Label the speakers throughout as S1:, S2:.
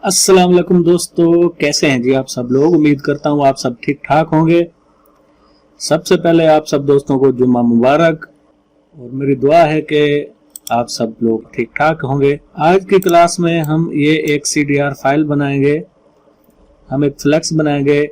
S1: अस्सलाम वालेकुम दोस्तों, कैसे हैं जी आप सब लोग। उम्मीद करता हूँ आप सब ठीक ठाक होंगे। सबसे पहले आप सब दोस्तों को जुम्मा मुबारक और मेरी दुआ है कि आप सब लोग ठीक ठाक होंगे। आज की क्लास में हम ये एक CDR फाइल बनाएंगे, हम एक फ्लेक्स बनाएंगे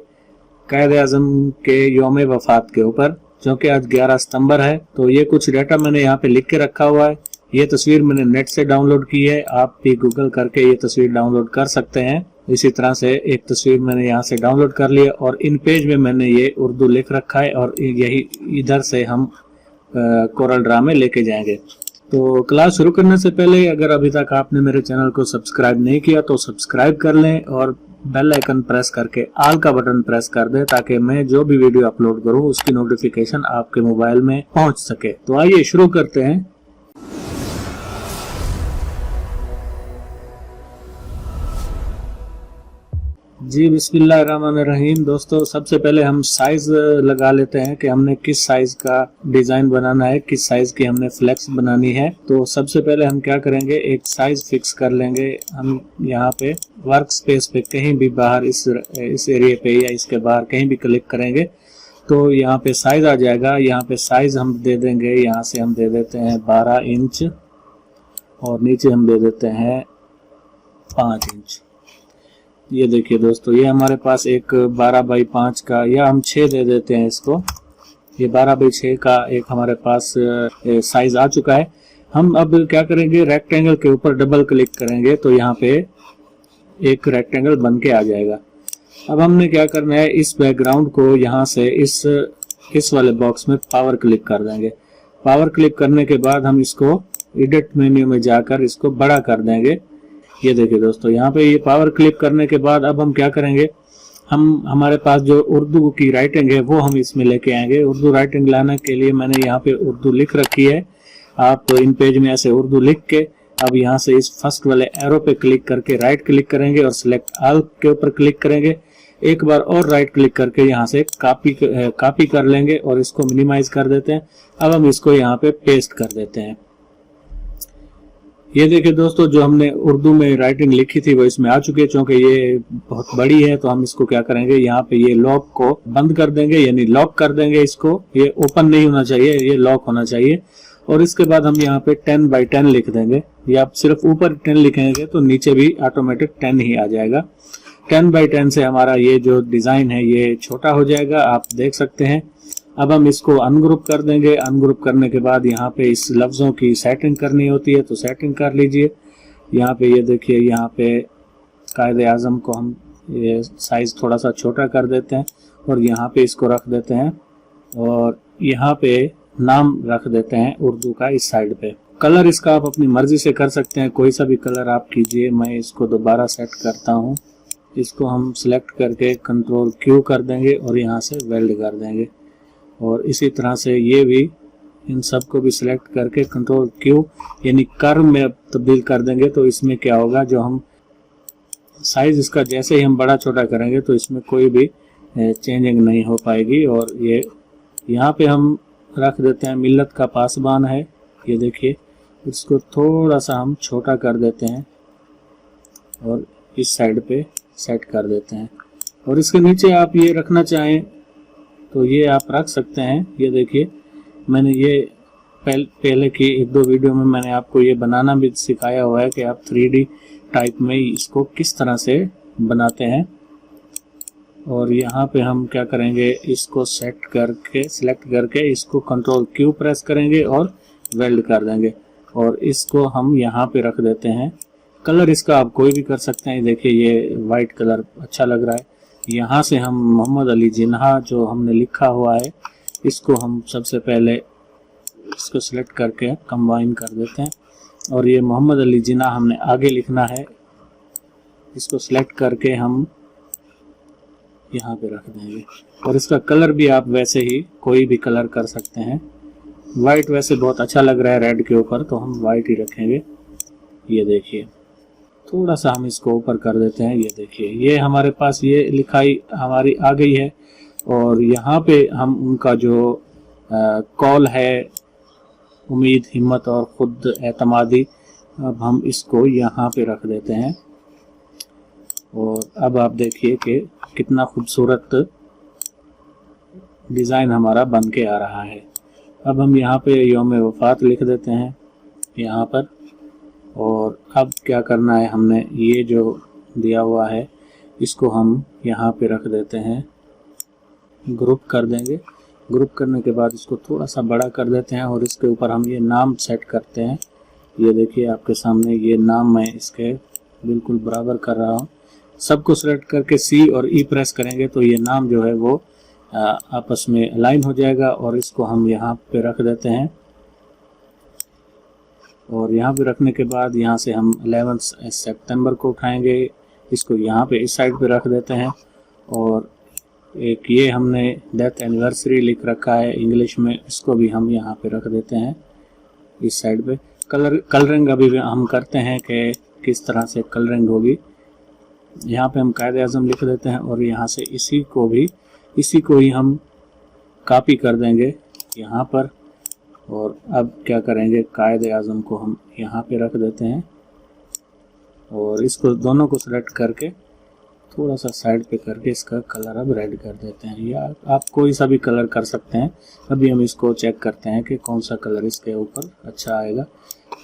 S1: कायद आज़म के यौम वफात के ऊपर, जो कि आज 11 सितंबर है। तो ये कुछ डाटा मैंने यहाँ पे लिख के रखा हुआ है। ये तस्वीर मैंने नेट से डाउनलोड की है, आप भी गूगल करके ये तस्वीर डाउनलोड कर सकते हैं। इसी तरह से एक तस्वीर मैंने यहाँ से डाउनलोड कर ली है और इन पेज में मैंने ये उर्दू लिख रखा है और यही इधर से हम कोरल ड्रा में लेके जाएंगे। तो क्लास शुरू करने से पहले अगर अभी तक आपने मेरे चैनल को सब्सक्राइब नहीं किया तो सब्सक्राइब कर लें और बेल आइकन प्रेस करके ऑल का बटन प्रेस कर दें, ताकि मैं जो भी वीडियो अपलोड करूं उसकी नोटिफिकेशन आपके मोबाइल में पहुंच सके। तो आइए शुरू करते हैं। जी बिस्मिल्लाहिर्रहमानिर्रहीम। दोस्तों, सबसे पहले हम साइज लगा लेते हैं कि हमने किस साइज का डिजाइन बनाना है, किस साइज की हमने फ्लेक्स बनानी है। तो सबसे पहले हम क्या करेंगे, एक साइज फिक्स कर लेंगे। हम यहाँ पे वर्क स्पेस पे कहीं भी बाहर इस एरिया पे या इसके बाहर कहीं भी क्लिक करेंगे तो यहाँ पे साइज आ जाएगा। यहाँ पे साइज हम दे देंगे, यहाँ से हम दे देते हैं 12 इंच और नीचे हम दे देते हैं 5 इंच। ये देखिए दोस्तों, ये हमारे पास एक 12 बाई 5 का, या हम 6 दे देते हैं इसको। ये 12 बाई 6 का एक हमारे पास साइज आ चुका है। हम अब क्या करेंगे, रेक्टेंगल के ऊपर डबल क्लिक करेंगे तो यहाँ पे एक रेक्टेंगल बन के आ जाएगा। अब हमने क्या करना है, इस बैकग्राउंड को यहाँ से इस वाले बॉक्स में पावर क्लिक कर देंगे। पावर क्लिक करने के बाद हम इसको एडिट मेन्यू में जाकर इसको बड़ा कर देंगे। ये देखिए दोस्तों, यहाँ पे ये पावर क्लिक करने के बाद अब हम क्या करेंगे, हम हमारे पास जो उर्दू की राइटिंग है वो हम इसमें लेके आएंगे। उर्दू राइटिंग लाने के लिए मैंने यहाँ पे उर्दू लिख रखी है। आप इन पेज में ऐसे उर्दू लिख के अब यहाँ से इस फर्स्ट वाले एरो पे क्लिक करके राइट क्लिक करेंगे और सिलेक्ट ऑल के ऊपर क्लिक करेंगे। एक बार और राइट क्लिक करके यहाँ से कॉपी कर लेंगे और इसको मिनिमाइज कर देते हैं। अब हम इसको यहाँ पे पेस्ट कर देते हैं। ये देखिए दोस्तों, जो हमने उर्दू में राइटिंग लिखी थी वो इसमें आ चुकी है। चूंकि ये बहुत बड़ी है तो हम इसको क्या करेंगे, यहाँ पे ये लॉक को बंद कर देंगे, यानी लॉक कर देंगे इसको। ये ओपन नहीं होना चाहिए, ये लॉक होना चाहिए। और इसके बाद हम यहाँ पे 10 बाई 10 लिख देंगे, या आप सिर्फ ऊपर 10 लिखेंगे तो नीचे भी ऑटोमेटिक 10 ही आ जाएगा। 10 बाई 10 से हमारा ये जो डिजाइन है ये छोटा हो जाएगा, आप देख सकते हैं। अब हम इसको अनग्रुप कर देंगे। अनग्रुप करने के बाद यहाँ पे इस लफ्जों की सेटिंग करनी होती है तो सेटिंग कर लीजिए। यहाँ पे ये देखिए, यहाँ पे कायद आज़म को हम ये साइज थोड़ा सा छोटा कर देते हैं और यहाँ पे इसको रख देते हैं और यहाँ पे नाम रख देते हैं उर्दू का इस साइड पे। कलर इसका आप अपनी मर्जी से कर सकते हैं, कोई सा भी कलर आप कीजिए। मैं इसको दोबारा सेट करता हूँ। इसको हम सिलेक्ट करके कंट्रोल Q कर देंगे और यहाँ से वेल्ड कर देंगे। और इसी तरह से ये भी, इन सब को भी सिलेक्ट करके कंट्रोल Q यानी कर्व में तब्दील कर देंगे। तो इसमें क्या होगा, जो हम साइज इसका जैसे ही हम बड़ा छोटा करेंगे तो इसमें कोई भी चेंजिंग नहीं हो पाएगी। और ये यहाँ पे हम रख देते हैं मिल्लत का पासबान है। ये देखिए, इसको थोड़ा सा हम छोटा कर देते हैं और इस साइड पे सेट कर देते हैं। और इसके नीचे आप ये रखना चाहें तो ये आप रख सकते हैं। ये देखिए, मैंने ये पहले की 1-2 वीडियो में मैंने आपको ये बनाना भी सिखाया हुआ है कि आप 3D टाइप में इसको किस तरह से बनाते हैं। और यहाँ पे हम क्या करेंगे, इसको सेट करके सिलेक्ट करके इसको कंट्रोल Q प्रेस करेंगे और वेल्ड कर देंगे और इसको हम यहाँ पे रख देते हैं। कलर इसका आप कोई भी कर सकते हैं। देखिए, ये वाइट कलर अच्छा लग रहा है। यहाँ से हम मोहम्मद अली जिन्हा जो हमने लिखा हुआ है इसको हम सबसे पहले इसको सिलेक्ट करके कंबाइन कर देते हैं और ये मोहम्मद अली जिन्हा हमने आगे लिखना है। इसको सिलेक्ट करके हम यहाँ पे रख देंगे और इसका कलर भी आप वैसे ही कोई भी कलर कर सकते हैं। वाइट वैसे बहुत अच्छा लग रहा है रेड के ऊपर, तो हम वाइट ही रखेंगे। ये देखिए, थोड़ा सा हम इसको ऊपर कर देते हैं। ये देखिए, ये हमारे पास ये लिखाई हमारी आ गई है। और यहाँ पे हम उनका जो कॉल है, उम्मीद, हिम्मत और खुद एतमादी, अब हम इसको यहाँ पे रख देते हैं। अब आप देखिए कि कितना खूबसूरत डिज़ाइन हमारा बन के आ रहा है। अब हम यहाँ पे यौम वफ़ात लिख देते हैं यहाँ पर, और अब क्या करना है, हमने ये जो दिया हुआ है इसको हम यहाँ पे रख देते हैं, ग्रुप कर देंगे। ग्रुप करने के बाद इसको थोड़ा सा बड़ा कर देते हैं और इसके ऊपर हम ये नाम सेट करते हैं। ये देखिए आपके सामने ये नाम मैं इसके बिल्कुल बराबर कर रहा हूँ। सबको सेलेक्ट करके C और E प्रेस करेंगे तो ये नाम जो है वो आपस में अलाइन हो जाएगा, और इसको हम यहाँ पे रख देते हैं। और यहाँ पे रखने के बाद यहाँ से हम 11 सितंबर को उठाएंगे, इसको यहाँ पे इस साइड पे रख देते हैं। और एक ये हमने डेथ एनिवर्सरी लिख रखा है इंग्लिश में, इसको भी हम यहाँ पे रख देते हैं इस साइड पे। कलरिंग अभी हम करते हैं कि किस तरह से कलरिंग होगी। यहाँ पे हम कायदे आज़म लिख देते हैं और यहाँ से इसी को ही हम कॉपी कर देंगे यहाँ पर। और अब क्या करेंगे, कायदे आज़म को हम यहाँ पे रख देते हैं और इसको दोनों को सेलेक्ट करके थोड़ा सा साइड पे करके इसका कलर अब रेड कर देते हैं, या आप कोई सा भी कलर कर सकते हैं। अभी हम इसको चेक करते हैं कि कौन सा कलर इसके ऊपर अच्छा आएगा।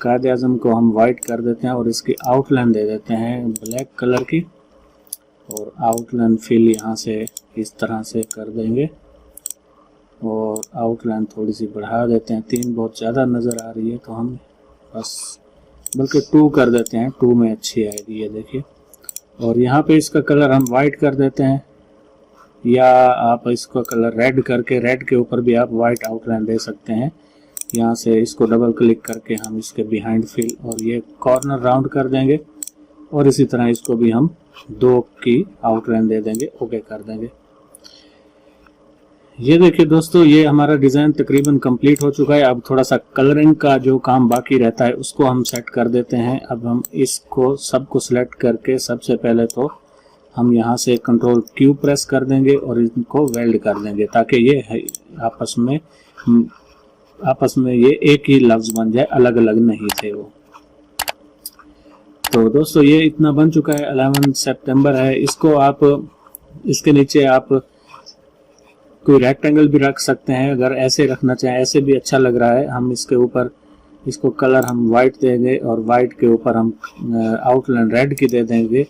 S1: कायदे आज़म को हम वाइट कर देते हैं और इसकी आउटलाइन दे देते हैं ब्लैक कलर की, और आउटलाइन फिल यहाँ से इस तरह से कर देंगे और आउटलाइन थोड़ी सी बढ़ा देते हैं। 3 बहुत ज़्यादा नज़र आ रही है तो हम बस बल्कि 2 कर देते हैं, 2 में अच्छी आएगी। ये देखिए, और यहाँ पे इसका कलर हम वाइट कर देते हैं, या आप इसको कलर रेड करके रेड के ऊपर भी आप वाइट आउटलाइन दे सकते हैं। यहाँ से इसको डबल क्लिक करके हम इसके बिहाइंड फिल और ये कॉर्नर राउंड कर देंगे, और इसी तरह इसको भी हम 2 की आउटलाइन दे देंगे, ओके कर देंगे। ये देखिए दोस्तों, ये हमारा डिज़ाइन तकरीबन कंप्लीट हो चुका है। अब थोड़ा सा कलरिंग का जो काम बाकी रहता है उसको हम सेट कर देते हैं। अब हम इसको सबको सिलेक्ट करके सबसे पहले तो हम यहाँ से कंट्रोल Q प्रेस कर देंगे और इनको वेल्ड कर देंगे ताकि ये आपस में ये एक ही लफ्ज़ बन जाए, अलग अलग नहीं थे वो। तो दोस्तों ये इतना बन चुका है, 11 सितंबर है। इसको आप इसके नीचे आप कोई रेक्टेंगल भी रख सकते हैं, अगर ऐसे रखना चाहें ऐसे भी अच्छा लग रहा है। हम इसके ऊपर इसको कलर हम वाइट देंगे और वाइट के ऊपर हम आउटलाइन रेड की दे देंगे,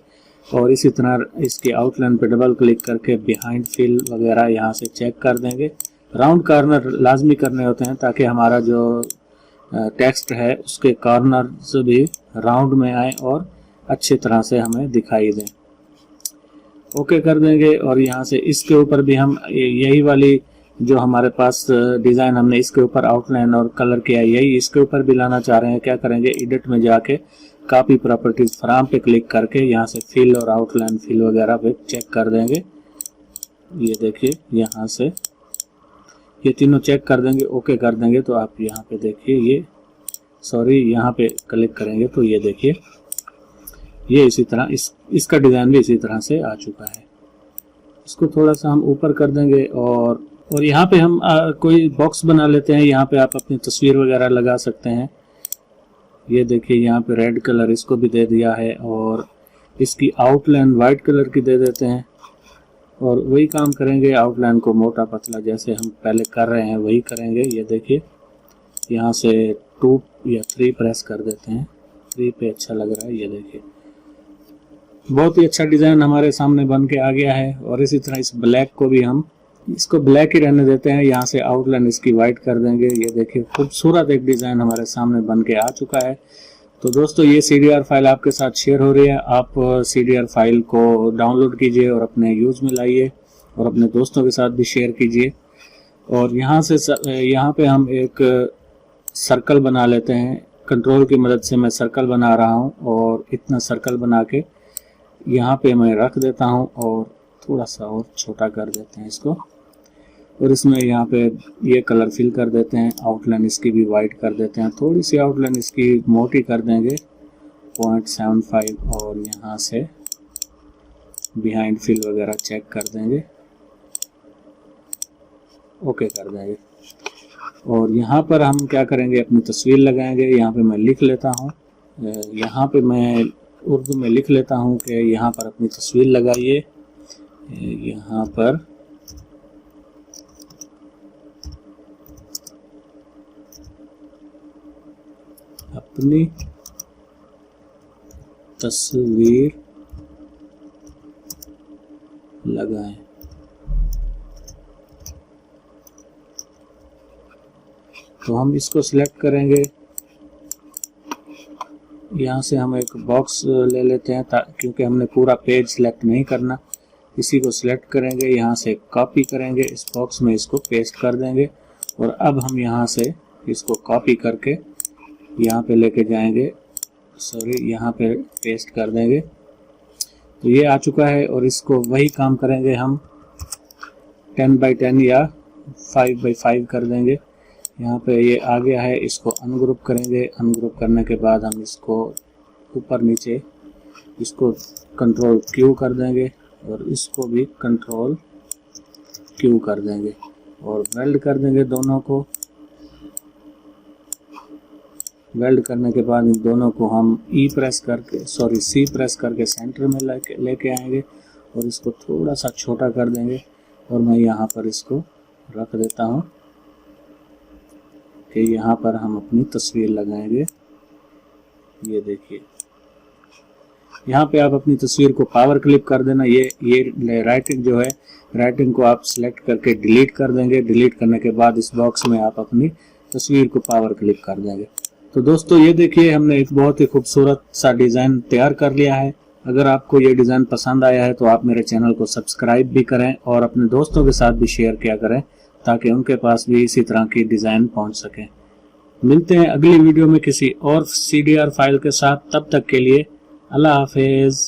S1: और इसी तरह इसकी आउटलाइन पे डबल क्लिक करके बिहाइंड फिल वगैरह यहाँ से चेक कर देंगे। राउंड कॉर्नर लाजमी करने होते हैं ताकि हमारा जो टेक्स्ट है उसके कॉर्नर्स भी राउंड में आए और अच्छी तरह से हमें दिखाई दें, ओके कर देंगे। और यहाँ से इसके ऊपर भी हम यही वाली जो हमारे पास डिज़ाइन हमने इसके ऊपर आउटलाइन और कलर किया, यही इसके ऊपर भी लाना चाह रहे हैं। क्या करेंगे, एडिट में जाके कॉपी प्रॉपर्टीज फ्राम पे क्लिक करके यहाँ से फिल और आउटलाइन फिल वगैरह पे चेक कर देंगे। ये देखिए, यहाँ से ये तीनों चेक कर देंगे, ओके कर देंगे। तो आप यहाँ पे देखिए, ये यहाँ पे क्लिक करेंगे तो ये देखिए, ये इसी तरह इसका डिज़ाइन भी इसी तरह से आ चुका है। इसको थोड़ा सा हम ऊपर कर देंगे और यहाँ पे हम कोई बॉक्स बना लेते हैं। यहाँ पे आप अपनी तस्वीर वगैरह लगा सकते हैं। ये देखिए, यहाँ पे रेड कलर इसको भी दे दिया है और इसकी आउटलाइन वाइट कलर की दे देते हैं, और वही काम करेंगे, आउटलाइन को मोटा पतला जैसे हम पहले कर रहे हैं वही करेंगे। ये देखिए, यहाँ से 2 या 3 प्रेस कर देते हैं, 3 पे अच्छा लग रहा है। ये देखिए, बहुत ही अच्छा डिज़ाइन हमारे सामने बन के आ गया है। और इसी तरह इस ब्लैक को भी हम इसको ब्लैक ही रहने देते हैं, यहाँ से आउटलाइन इसकी वाइट कर देंगे। ये देखिए, खूबसूरत एक डिज़ाइन हमारे सामने बन के आ चुका है। तो दोस्तों ये CDR फाइल आपके साथ शेयर हो रही है। आप CDR फाइल को डाउनलोड कीजिए और अपने यूज़ में लाइए और अपने दोस्तों के साथ भी शेयर कीजिए। और यहाँ पे हम एक सर्कल बना लेते हैं। कंट्रोल की मदद से मैं सर्कल बना रहा हूँ और इतना सर्कल बना के यहाँ पे मैं रख देता हूँ और थोड़ा सा और छोटा कर देते हैं इसको, और इसमें यहाँ पे ये कलर फिल कर देते हैं। आउटलाइन इसकी भी वाइट कर देते हैं, थोड़ी सी आउटलाइन इसकी मोटी कर देंगे 0.75, और यहाँ से बिहाइंड फिल वगैरह चेक कर देंगे, ओके कर देंगे। और यहाँ पर हम क्या करेंगे, अपनी तस्वीर लगाएंगे। यहाँ पे मैं लिख लेता हूँ, यहाँ पे मैं उर्दू में लिख लेता हूँ कि यहाँ पर अपनी तस्वीर लगाइए, यहाँ पर अपनी तस्वीर लगाएं। तो हम इसको सिलेक्ट करेंगे, यहाँ से हम एक बॉक्स ले लेते हैं क्योंकि हमने पूरा पेज सिलेक्ट नहीं करना। इसी को सिलेक्ट करेंगे, यहाँ से कॉपी करेंगे, इस बॉक्स में इसको पेस्ट कर देंगे और अब हम यहाँ से इसको कॉपी करके यहाँ पे लेके जाएंगे, यहाँ पे पेस्ट कर देंगे। तो ये आ चुका है और इसको वही काम करेंगे हम 10x10 या 5x5 कर देंगे। यहाँ पे ये आ गया है, इसको अनग्रुप करेंगे। अनग्रुप करने के बाद हम इसको ऊपर नीचे इसको कंट्रोल Q कर देंगे और इसको भी कंट्रोल Q कर देंगे और वेल्ड कर देंगे दोनों को। वेल्ड करने के बाद इन दोनों को हम C प्रेस करके सेंटर में लेके आएंगे और इसको थोड़ा सा छोटा कर देंगे और मैं यहाँ पर इसको रख देता हूँ कि यहाँ पर हम अपनी तस्वीर लगाएंगे। ये देखिए, यहाँ पे आप अपनी तस्वीर को पावर क्लिक कर देना। ये राइटिंग जो है, राइटिंग को आप सिलेक्ट करके डिलीट कर देंगे। डिलीट करने के बाद इस बॉक्स में आप अपनी तस्वीर को पावर क्लिक कर देंगे। तो दोस्तों ये देखिए, हमने एक बहुत ही खूबसूरत सा डिज़ाइन तैयार कर लिया है। अगर आपको ये डिज़ाइन पसंद आया है तो आप मेरे चैनल को सब्सक्राइब भी करें और अपने दोस्तों के साथ भी शेयर किया करें ताकि उनके पास भी इसी तरह की डिज़ाइन पहुंच सके। मिलते हैं अगली वीडियो में किसी और CDR फाइल के साथ। तब तक के लिए अल्लाह हाफिज़।